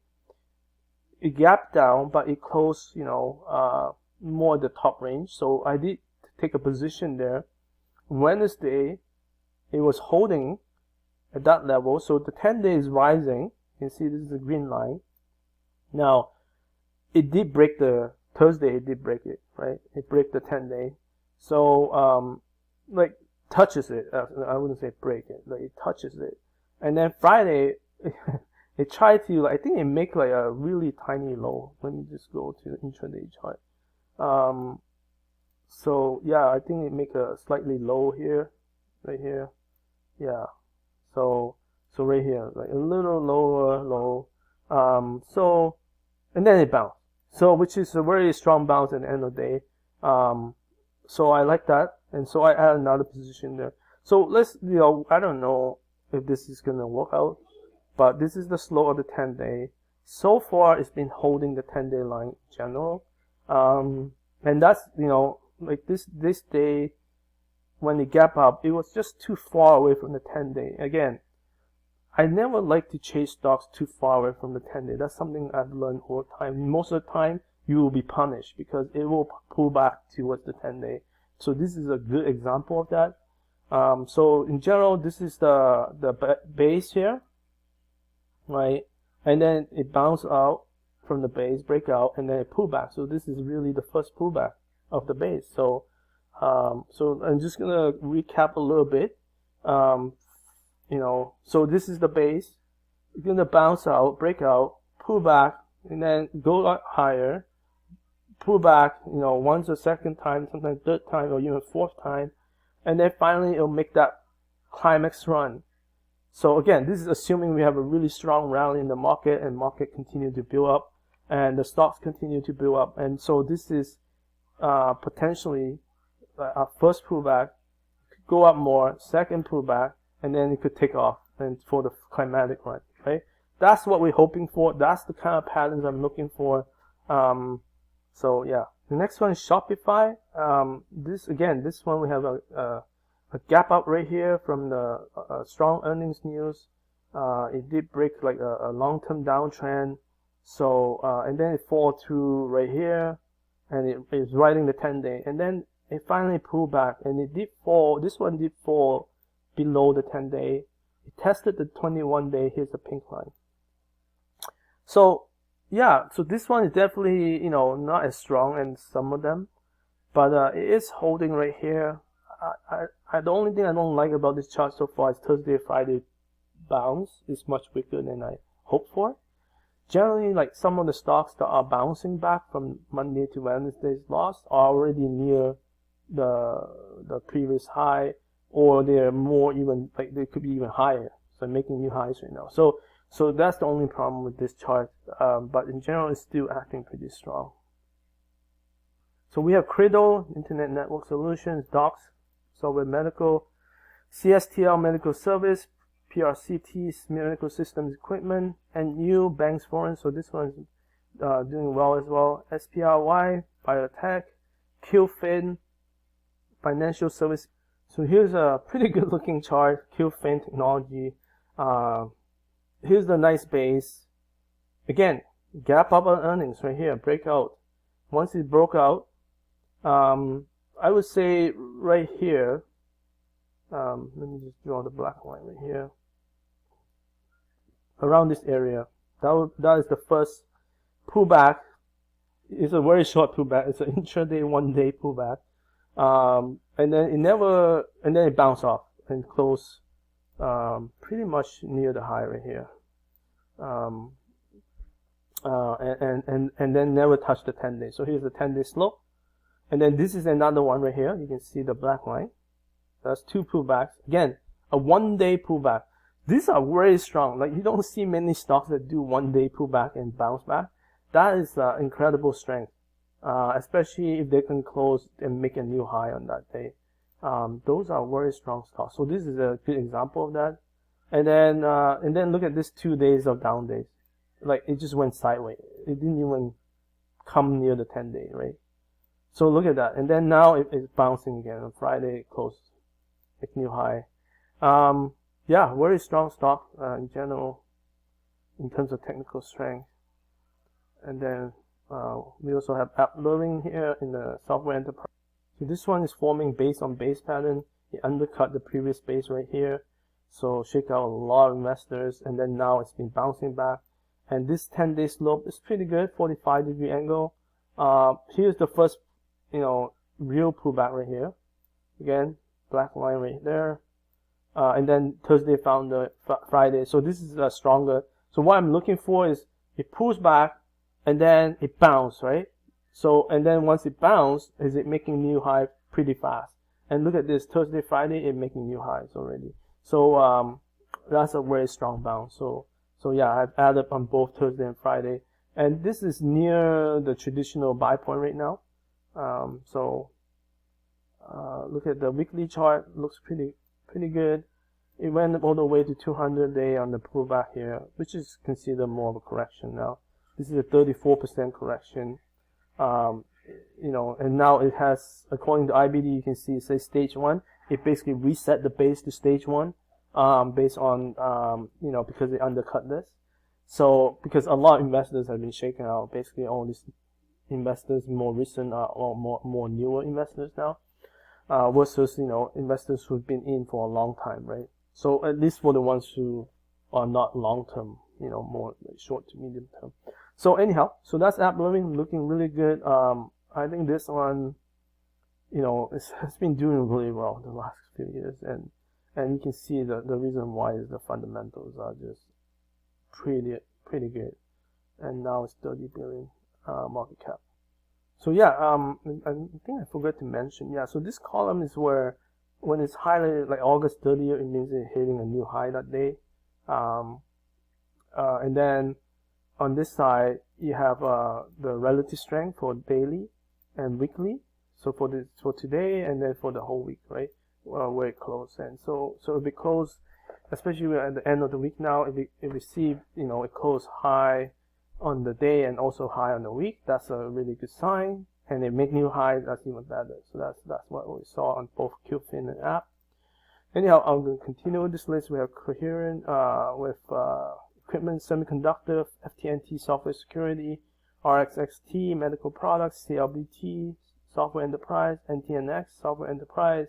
it gapped down, but it closed, more the top range. So I did take a position there. Wednesday, it was holding at that level. So the 10-day is rising. You can see this is the green line. Now, it did break the Thursday it did break it, right? It break the 10-day. So like touches it. I wouldn't say break it, like it touches it. And then Friday it tried to, I think it make like a really tiny low. Let me just go to the intraday chart. So yeah, I think it make a slightly low here, right here. Yeah. So right here, like a little lower low. So and then it bounced. So which is a very strong bounce at the end of the day. So I like that, and so I add another position there. So let's, I don't know if this is gonna work out, but this is the slope of the 10-day. So far, it's been holding the 10-day line in general, and that's, like this day when it gap up, it was just too far away from the 10-day. Again, I never like to chase stocks too far away from the 10-day. That's something I've learned over time. Most of the time, you will be punished because it will pull back towards the 10-day. So this is a good example of that. So in general, this is the base here, right? And then it bounced out from the base, break out, and then it pull back. So this is really the first pullback of the base. So so I'm just gonna recap a little bit. So this is the base. It's gonna bounce out, break out, pull back, and then go up higher, pull back, once a second time, sometimes third time, or even fourth time, and then finally it'll make that climax run. So again, this is assuming we have a really strong rally in the market and market continue to build up and the stocks continue to build up. And so this is potentially our first pullback, could go up more, second pullback, and then it could take off and for the climatic run, right? That's what we're hoping for. That's the kind of patterns I'm looking for. So yeah, the next one is Shopify. This one we have a gap up right here from the strong earnings news. It did break like a long-term downtrend. So and then it fall through right here, and it is riding the 10-day, and then it finally pulled back, and it did fall. This one did fall below the 10-day. It tested the 21-day. Here's the pink line. So yeah, so this one is definitely, not as strong as some of them, but it is holding right here. The only thing I don't like about this chart so far is Thursday, Friday bounce is much weaker than I hoped for. Generally, like some of the stocks that are bouncing back from Monday to Wednesday's loss are already near the previous high, or they're more even, like they could be even higher. So making new highs right now. So that's the only problem with this chart, but in general, it's still acting pretty strong. So we have Credo, Internet Network Solutions, Docs, Software Medical, CSTL Medical Service, PRCT, Medical Systems Equipment, and NU, Banks Foreign. So this one's doing well as well. SPRY, Biotech, QFIN, Financial Service. So here's a pretty good looking chart, QFIN Technology. Here's the nice base. Again, gap up on earnings right here, breakout. Once it broke out, I would say right here, let me just draw the black line right here. Around this area, that is the first pullback. It's a very short pullback. It's an intraday, 1-day pullback. And then it bounced off and closed pretty much near the high right here. And then never touched the 10-day. So here's the 10-day slope. And then this is another one right here. You can see the black line. That's two pullbacks. Again, a 1-day pullback. These are very strong. Like you don't see many stocks that do 1-day pullback and bounce back. That is incredible strength, especially if they can close and make a new high on that day. Those are very strong stocks. So this is a good example of that. And then look at this 2 days of down days. Like it just went sideways. It didn't even come near the 10-day, right? So look at that. And then now it's bouncing again. On Friday it closed like new high. Yeah, very strong stock in general in terms of technical strength. And then we also have app learning here in the software enterprise. So this one is forming base on base pattern. It undercut the previous base right here. So shake out a lot of investors, and then now it's been bouncing back. And this 10-day slope is pretty good, 45-degree angle. Here's the first, real pullback right here. Again, black line right there. And then Thursday found the Friday. So this is stronger. So what I'm looking for is it pulls back and then it bounces, right? So, and then once it bounces, is it making new high pretty fast? And look at this, Thursday, Friday, it making new highs already. So that's a very strong bounce. So yeah, I've added on both Thursday and Friday, and this is near the traditional buy point right now. Look at the weekly chart, looks pretty good. It went all the way to 200-day on the pullback here, which is considered more of a correction now. This is a 34% correction. And now it has, according to IBD, you can see it says stage 1. It basically reset the base to stage 1, based on, because they undercut this. So, because a lot of investors have been shaken out, basically all these investors, more recent, or more newer investors now, versus, investors who've been in for a long time, right? So, at least for the ones who are not long term, more like short to medium term. So anyhow, so that's app living, looking really good. I think this one, has been doing really well the last few years, and you can see the reason why is the fundamentals are just pretty good, and now it's 30 billion market cap. So yeah, I think I forgot to mention, yeah. So this column is where when it's highlighted like August 30th, it means it's hitting a new high that day, and then on this side, you have the relative strength for daily and weekly. So for today and then for the whole week, right? Where it closed. And so if it closed, especially at the end of the week now, if it received, it closed high on the day and also high on the week, that's a really good sign. And it make new highs, that's even better. So that's what we saw on both QFIN and app. Anyhow, I'm going to continue with this list. We have Coherent with equipment, semiconductor, FTNT, software security, RXXT, medical products, CLBT, software enterprise, NTNX, software enterprise,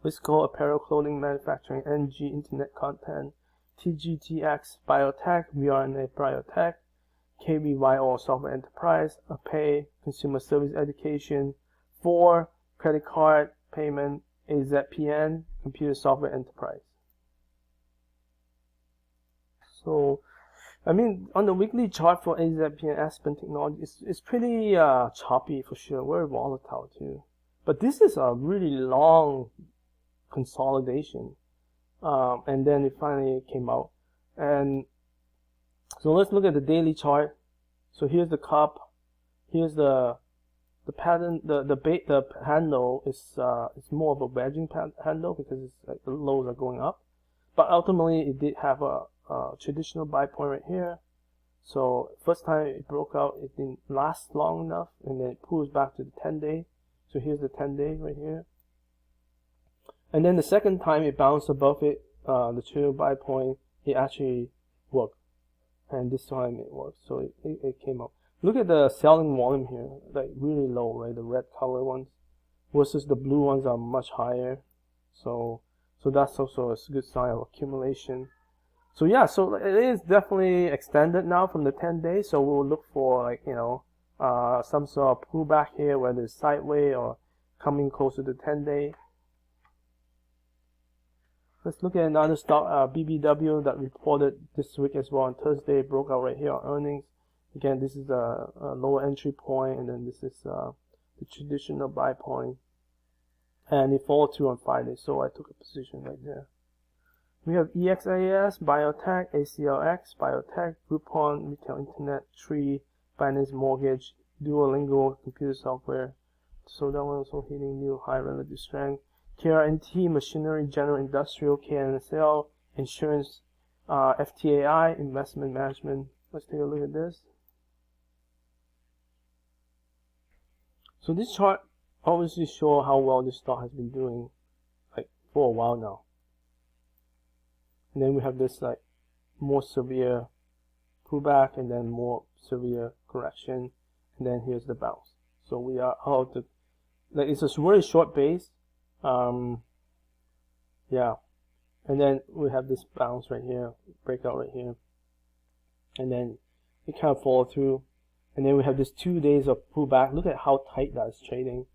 Wisco, apparel, clothing, manufacturing, NG, internet content, TGTX, biotech, VRNA, biotech, KBYO, software enterprise, APay, consumer service education, 4, credit card, payment, AZPN, computer software enterprise. So, I mean, on the weekly chart for AZPN Aspen Technology, it's pretty choppy for sure, very volatile too. But this is a really long consolidation, and then it finally came out. And so let's look at the daily chart. So here's the cup, here's the pattern. The handle is more of a wedging handle because it's like the lows are going up. But ultimately, it did have a traditional buy point right here. So first time it broke out, it didn't last long enough, and then it pulls back to the 10-day. So here's the 10-day right here. And then the second time it bounced above it, the traditional buy point, it actually worked. And this time it worked, so it came up. Look at the selling volume here, like really low, right? The red color ones versus the blue ones are much higher. So that's also a good sign of accumulation. So yeah, so it is definitely extended now from the 10 days. So we'll look for like, some sort of pullback here, whether it's sideways or coming closer to 10-day. Let's look at another stock, BBW, that reported this week as well on Thursday. Broke out right here on earnings. Again, this is a lower entry point, and then this is the traditional buy point. And it followed through on Friday, so I took a position right there. We have EXIAS, Biotech, ACLX, Biotech, Groupon, Retail Internet, Tree, Binance Mortgage, Duolingo, computer software. So that one also hitting new high relative strength. KRNT, Machinery, General Industrial, KNSL, Insurance, FTAI, Investment Management. Let's take a look at this. So this chart obviously shows how well this stock has been doing, like for a while now. And then we have this like more severe pullback, and then more severe correction, and then here's the bounce. So we are out of, like, it's a very short base. Yeah, and then we have this bounce right here, breakout right here, and then it kind of follow through. and then we have this 2 days of pullback. Look at how tight that is trading,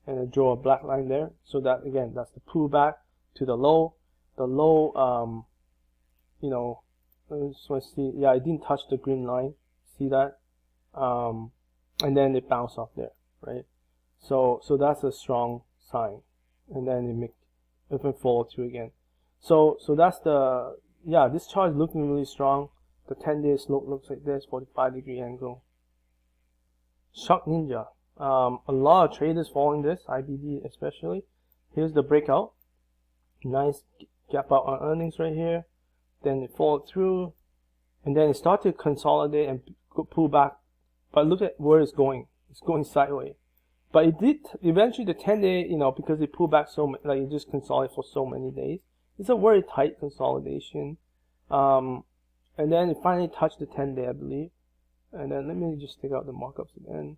and I draw a black line there. So that, again, that's the pullback to the low. The low, you know, I just want to see, yeah, it didn't touch the green line. See that? And then it bounced off there, right? So that's a strong sign, and then it follow through again. So that's the, yeah, this chart is looking really strong. The 10-day slope looks like this, 45-degree angle. Shock Ninja. A lot of traders following this, IBD especially. Here's the breakout. Nice gap out on earnings right here. Then it followed through, and then it started to consolidate and pull back. But look at where it's going. It's going sideways. But it did eventually, the 10-day, you know, because it pulled back so, like it just consolidated for so many days. It's a very tight consolidation. And then it finally touched the 10-day, I believe. And then let me just take out the markups again.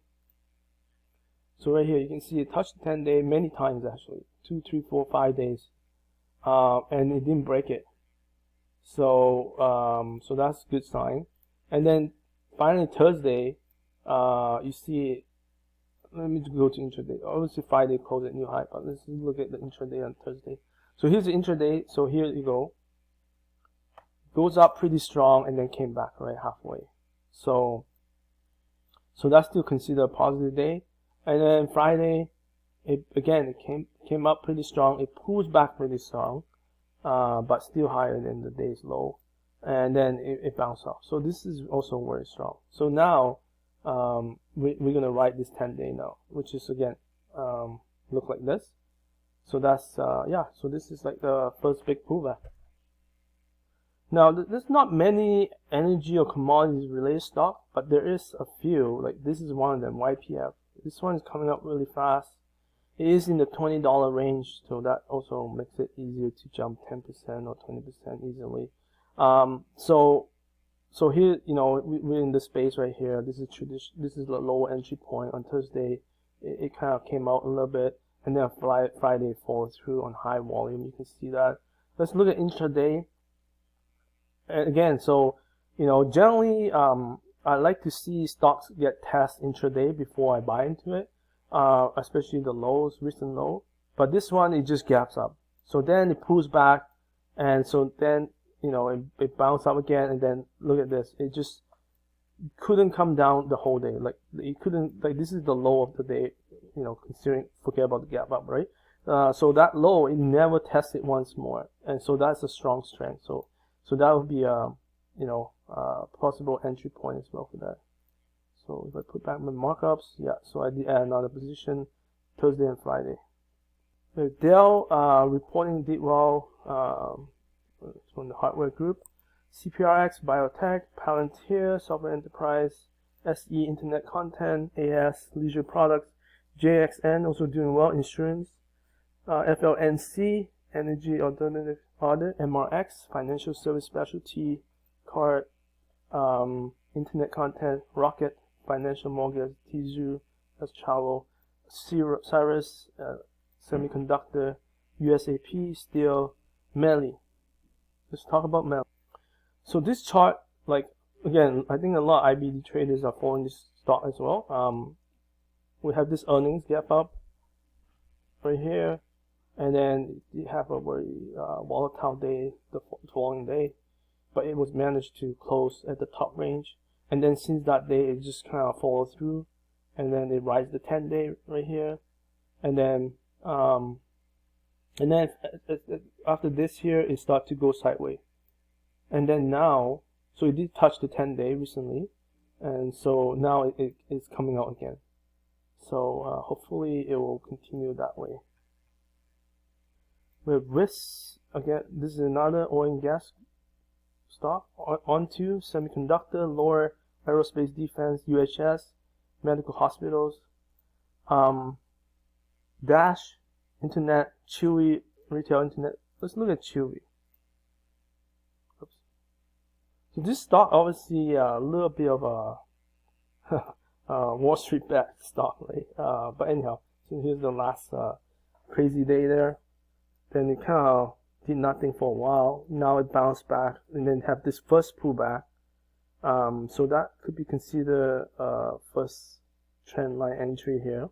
So right here, you can see it touched the 10-day many times actually. 2, 3, 4, 5 days. And it didn't break it. So, so that's a good sign. And then finally Thursday, you see, let me go to intraday. Obviously Friday closed at new high, but let's look at the intraday on Thursday. So here's the intraday. So here you go. Goes up pretty strong and then came back right halfway. So that's still considered a positive day. And then Friday, it came up pretty strong. It pulls back pretty strong, but still higher than the day's low. And then it bounced off. So this is also very strong. So now we're gonna write this 10-day now, which is again look like this. So that's yeah. So this is like the first big pullback. Now there's not many energy or commodities related stock, but there is a few. Like this is one of them, YPF. This one is coming up really fast. It is in the $20 range, so that also makes it easier to jump 10% or 20% easily. So here, you know, we're in the space right here. This is this is the lower entry point on Thursday. It kind of came out a little bit, and then Friday followed through on high volume. You can see that. Let's look at intraday. And again, so you know, generally, I like to see stocks get test intraday before I buy into it, especially the lows, recent low. But this one, it just gaps up. So then it pulls back, and so then, you know, it bounced up again, and then look at this. It just couldn't come down the whole day. Like it couldn't. Like this is the low of the day. You know, forget about the gap up, right? So that low, it never tested once more, and so that's a strong strength. So that would be a, you know, possible entry point as well for that. So if I put back my markups, yeah. So I did add another position Thursday and Friday. The Dell reporting did well. From the hardware group. CPRX, Biotech, Palantir, Software Enterprise, SE, Internet Content, AS, Leisure Products, JXN, also doing well, Insurance, FLNC, Energy Alternative Audit, MRX, Financial Service Specialty, Card, Internet Content, Rocket, Financial Mortgage, Tizu, that's Travel, Cyrus, Semiconductor, USAP, Steel, Melly. Let's talk about Mel. So this chart, like again, I think a lot of IBD traders are following this stock as well. We have this earnings gap up right here, and then you have a very volatile day the following day, but it was managed to close at the top range, and then since that day it just kind of followed through, and then it rises the 10-day right here, and then after this here, it started to go sideways. And then now, so it did touch the 10-day recently. And so now it's coming out again. So hopefully it will continue that way. With risks, again, this is another oil and gas stock. Onto semiconductor, lower aerospace defense, UHS, medical hospitals, Dash, Internet, Chewy, retail internet. Let's look at Chewy. Oops. So this stock obviously a little bit of a Wall Street backed stock, right? But anyhow, so here's the last crazy day there. Then it kind of did nothing for a while. Now it bounced back, and then have this first pullback. So that could be considered first trend line entry here.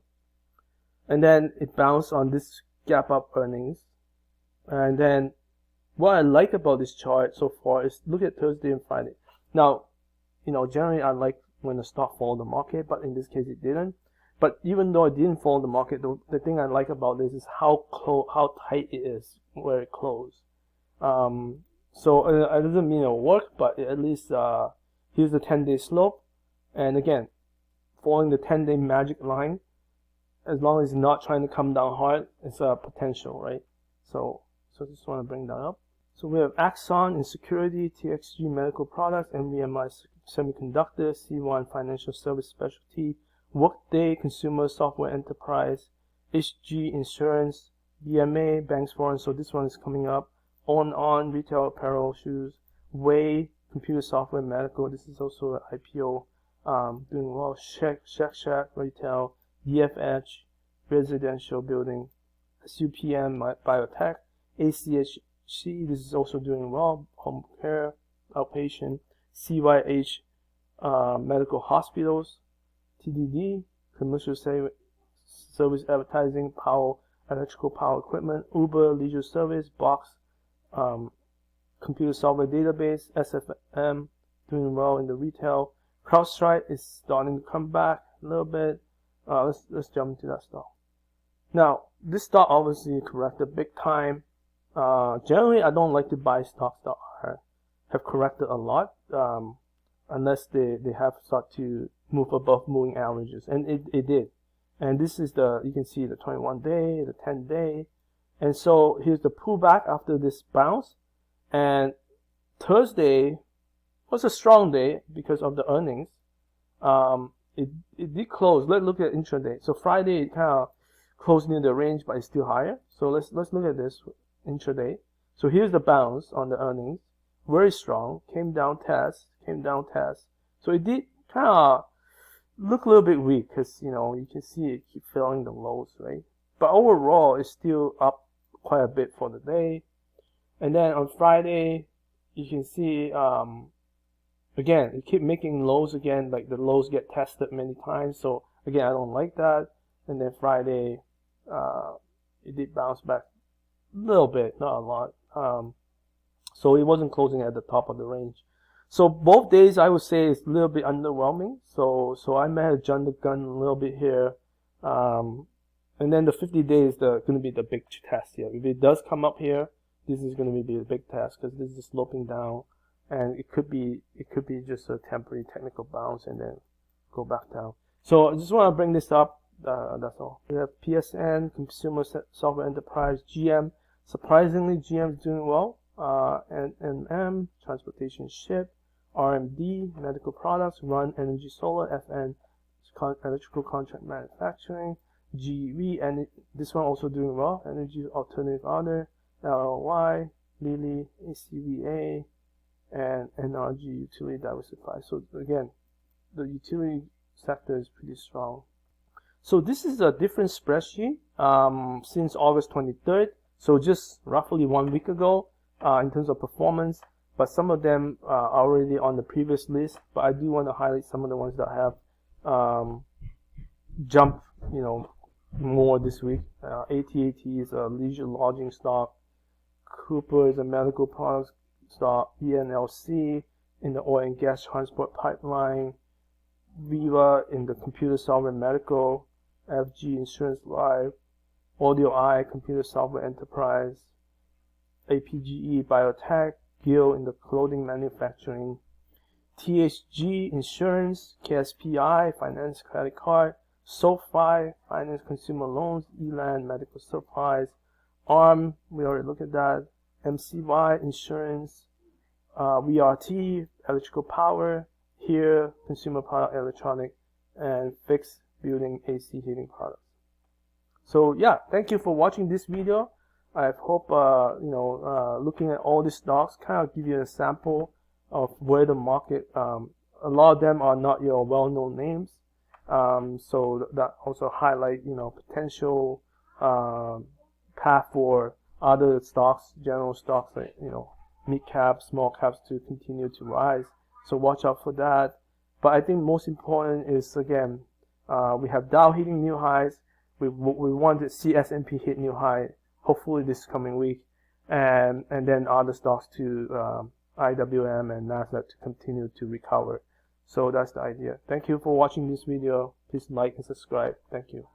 And then it bounced on this gap up earnings. And then what I like about this chart so far is look at Thursday and Friday. Now, generally I like when the stock follow the market, but in this case it didn't. But even though it didn't follow the market, the thing I like about this is how tight it is where it closed. So it doesn't mean it'll work, but at least here's the 10-day slope. And again, following the 10-day magic line, as long as it's not trying to come down hard, it's a potential, right? So just want to bring that up. So we have Axon in security, TXG medical products, NVMI semiconductor, C1 financial service specialty, Workday consumer software enterprise, HG insurance, BMA banks foreign. So this one is coming up. On retail apparel, shoes, Way computer software, medical. This is also an IPO, doing well. Shack retail, DFH residential building, SUPM biotech, ACHC. This is also doing well. Home care, outpatient, CYH medical hospitals, TDD commercial service advertising, power electrical power equipment, Uber leisure service, Box computer software database, SFM doing well in the retail. CrowdStrike is starting to come back a little bit. Let's jump into that stock. Now, this stock obviously corrected big time. Generally, I don't like to buy stocks that have corrected a lot, unless they have started to move above moving averages, and it did. And this is you can see the 21-day, the 10-day, and so here's the pullback after this bounce. And Thursday was a strong day because of the earnings. It did close. Let's look at intraday. So Friday it kind of closed near the range, but it's still higher. So let's look at this intraday. So here's the bounce on the earnings, very strong. Came down, test. So it did kind of look a little bit weak because you can see it keep filling the lows, right? But overall, it's still up quite a bit for the day. And then on Friday, you can see again it keep making lows again. Like the lows get tested many times. So again, I don't like that. And then Friday, it did bounce back a little bit, not a lot. So it wasn't closing at the top of the range. So both days I would say is a little bit underwhelming. So I may have jumped the gun a little bit here. And then the 50 days is going to be the big test here. If it does come up here, this is going to be a big test because this is sloping down, and it could be just a temporary technical bounce and then go back down. So I just want to bring this up. That's all. We have PSN, Consumer Software Enterprise, GM. Surprisingly, GM is doing well. NM, Transportation Ship, RMD, Medical Products, Run Energy Solar, FN, Electrical Contract Manufacturing, GV, and this one also doing well. Energy Alternative Other, LLY, Lilly, ACVA, and NRG Utility Diversified. So again, the utility sector is pretty strong. So this is a different spreadsheet since August 23rd. So just roughly 1 week ago in terms of performance. But some of them are already on the previous list. But I do want to highlight some of the ones that have jumped, more this week. AT&T is a leisure lodging stock. Cooper is a medical products stock. ENLC in the oil and gas transport pipeline. Viva in the computer software medical. FG Insurance Life. Audio Eye computer software enterprise. APGE biotech. Gill in the clothing manufacturing. THG Insurance. KSPI finance credit card. SoFi finance consumer loans. Elan medical supplies. ARM, we already looked at that. MCY insurance. VRT electrical power. Here consumer product electronic, and fixed building AC heating products. So yeah, thank you for watching this video. I hope looking at all these stocks kind of give you a sample of where the market. A lot of them are not your well-known names. So that also highlight potential path for other stocks, general stocks like mid caps, small caps to continue to rise. So watch out for that. But I think most important is, again, we have Dow hitting new highs. We want to see S&P hit new high, hopefully this coming week, and then other stocks to IWM and Nasdaq to continue to recover. So that's the idea. Thank you for watching this video. Please like and subscribe. Thank you.